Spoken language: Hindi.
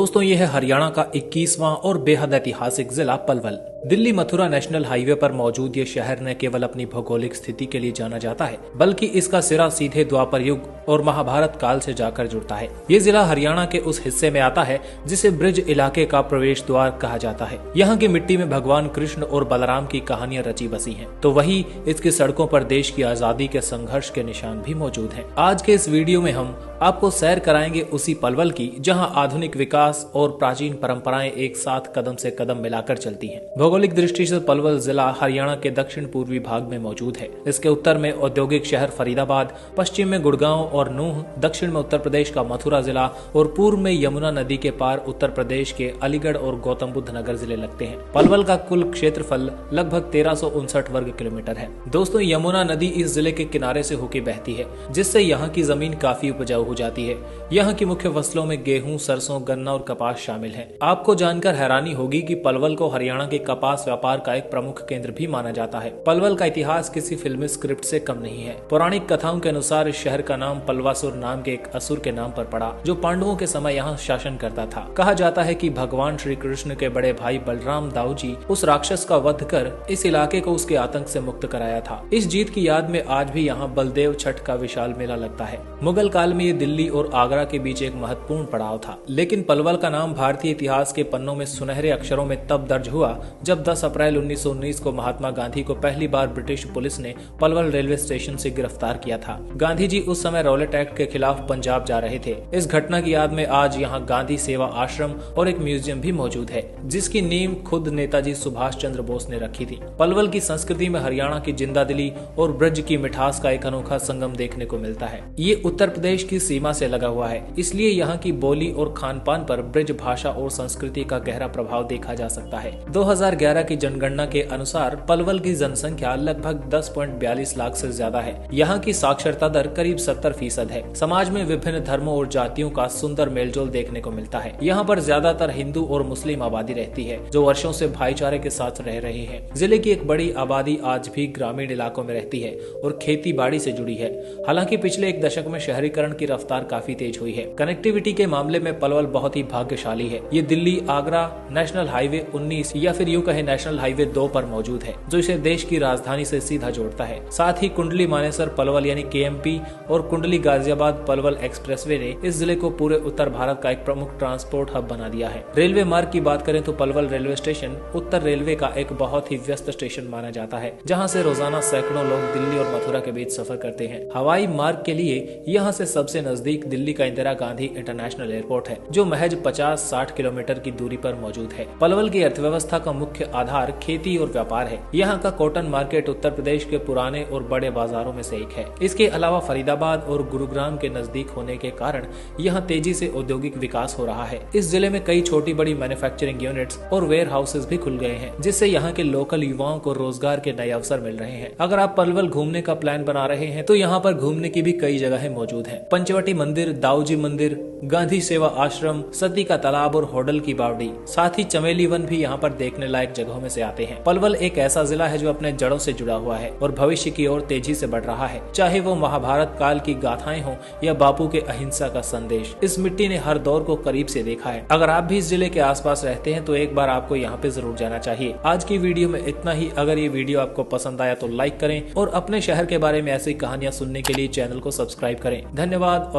दोस्तों ये है हरियाणा का 21वां और बेहद ऐतिहासिक जिला पलवल। दिल्ली मथुरा नेशनल हाईवे पर मौजूद ये शहर न केवल अपनी भौगोलिक स्थिति के लिए जाना जाता है, बल्कि इसका सिरा सीधे द्वापर युग और महाभारत काल से जाकर जुड़ता है। ये जिला हरियाणा के उस हिस्से में आता है जिसे ब्रिज इलाके का प्रवेश द्वार कहा जाता है। यहाँ की मिट्टी में भगवान कृष्ण और बलराम की कहानियां रची बसी हैं, तो वही इसकी सड़कों पर देश की आजादी के संघर्ष के निशान भी मौजूद हैं। आज के इस वीडियो में हम आपको सैर कराएंगे उसी पलवल की, जहां आधुनिक विकास और प्राचीन परंपराएं एक साथ कदम से कदम मिलाकर चलती हैं। भौगोलिक दृष्टि से पलवल जिला हरियाणा के दक्षिण पूर्वी भाग में मौजूद है। इसके उत्तर में औद्योगिक शहर फरीदाबाद, पश्चिम में गुड़गांव और नूह, दक्षिण में उत्तर प्रदेश का मथुरा जिला और पूर्व में यमुना नदी के पार उत्तर प्रदेश के अलीगढ़ और गौतम बुद्ध नगर जिले लगते हैं। पलवल का कुल क्षेत्रफल लगभग 1359 वर्ग किलोमीटर है। दोस्तों यमुना नदी इस जिले के किनारे से होकर बहती है, जिससे यहाँ की जमीन काफी उपजाऊ हो जाती है। यहाँ की मुख्य फसलों में गेहूं, सरसों, गन्ना और कपास शामिल है। आपको जानकर हैरानी होगी कि पलवल को हरियाणा के कपास व्यापार का एक प्रमुख केंद्र भी माना जाता है। पलवल का इतिहास किसी फिल्मी स्क्रिप्ट से कम नहीं है। पौराणिक कथाओं के अनुसार इस शहर का नाम पलवासुर नाम के एक असुर के नाम पर पड़ा, जो पांडवों के समय यहाँ शासन करता था। कहा जाता है कि भगवान श्री कृष्ण के बड़े भाई बलराम दाऊ जी उस राक्षस का वध कर इस इलाके को उसके आतंक से मुक्त कराया था। इस जीत की याद में आज भी यहाँ बलदेव छठ का विशाल मेला लगता है। मुगल काल में ये दिल्ली और आगरा के बीच एक महत्वपूर्ण पड़ाव था, लेकिन पलवल का नाम भारतीय इतिहास के पन्नों में सुनहरे अक्षरों में तब दर्ज हुआ जब 10 अप्रैल 1919 को महात्मा गांधी को पहली बार ब्रिटिश पुलिस ने पलवल रेलवे स्टेशन से गिरफ्तार किया था। गांधी जी उस समय रॉलेट एक्ट के खिलाफ पंजाब जा रहे थे। इस घटना की याद में आज यहाँ गांधी सेवा आश्रम और एक म्यूजियम भी मौजूद है, जिसकी नींव खुद नेताजी सुभाष चंद्र बोस ने रखी थी। पलवल की संस्कृति में हरियाणा की जिंदादिली और ब्रज की मिठास का एक अनोखा संगम देखने को मिलता है। ये उत्तर प्रदेश की सीमा से लगा हुआ है, इसलिए यहाँ की बोली और खान पान पर ब्रज भाषा और संस्कृति का गहरा प्रभाव देखा जा सकता है। 2011 की जनगणना के अनुसार पलवल की जनसंख्या लगभग 10.42 लाख से ज्यादा है। यहाँ की साक्षरता दर करीब 70% है। समाज में विभिन्न धर्मों और जातियों का सुंदर मेलजोल देखने को मिलता है। यहाँ पर ज्यादातर हिंदू और मुस्लिम आबादी रहती है, जो वर्षों से भाईचारे के साथ रह रहे हैं। जिले की एक बड़ी आबादी आज भी ग्रामीण इलाकों में रहती है और खेती बाड़ी से जुड़ी है। हालांकि पिछले एक दशक में शहरीकरण की रफ्तार काफी तेज हुई है। कनेक्टिविटी के मामले में पलवल बहुत ही भाग्यशाली है। ये दिल्ली आगरा नेशनल हाईवे 19 या फिर यूं कहे नेशनल हाईवे 2 पर मौजूद है, जो इसे देश की राजधानी से सीधा जोड़ता है। साथ ही कुंडली मानेसर पलवल यानी KMP और कुंडली गाजियाबाद पलवल एक्सप्रेसवे ने इस जिले को पूरे उत्तर भारत का एक प्रमुख ट्रांसपोर्ट हब बना दिया है। रेलवे मार्ग की बात करें तो पलवल रेलवे स्टेशन उत्तर रेलवे का एक बहुत ही व्यस्त स्टेशन माना जाता है, जहाँ से रोजाना सैकड़ों लोग दिल्ली और मथुरा के बीच सफर करते हैं। हवाई मार्ग के लिए यहाँ से सबसे नजदीक दिल्ली का इंदिरा गांधी इंटरनेशनल एयरपोर्ट है, जो महज 50-60 किलोमीटर की दूरी पर मौजूद है। पलवल की अर्थव्यवस्था का मुख्य आधार खेती और व्यापार है। यहाँ का कॉटन मार्केट उत्तर प्रदेश के पुराने और बड़े बाजारों में से एक है। इसके अलावा फरीदाबाद और गुरुग्राम के नजदीक होने के कारण यहाँ तेजी से औद्योगिक विकास हो रहा है। इस जिले में कई छोटी बड़ी मैन्युफैक्चरिंग यूनिट्स और वेयर हाउसेज भी खुल गए हैं, जिससे यहाँ के लोकल युवाओं को रोजगार के नए अवसर मिल रहे हैं। अगर आप पलवल घूमने का प्लान बना रहे हैं तो यहाँ पर घूमने की भी कई जगह मौजूद है। पंचवटी मंदिर, दाऊजी मंदिर, गांधी सेवा आश्रम, सती का तालाब और होडल की बावड़ी, साथ ही चमेली वन भी यहाँ पर देखने लायक जगहों में से आते हैं। पलवल एक ऐसा जिला है जो अपने जड़ों से जुड़ा हुआ है और भविष्य की ओर तेजी से बढ़ रहा है, चाहे वो महाभारत काल की गाथाएं हो या बापू के अहिंसा का संदेश। इस मिट्टी ने हर दौर को करीब से देखा है। अगर आप भी इस जिले के आसपास रहते हैं तो एक बार आपको यहाँ पे जरूर जाना चाहिए। आज की वीडियो में इतना ही। अगर ये वीडियो आपको पसंद आया तो लाइक करें और अपने शहर के बारे में ऐसी कहानियां सुनने के लिए चैनल को सब्सक्राइब करें। धन्यवाद।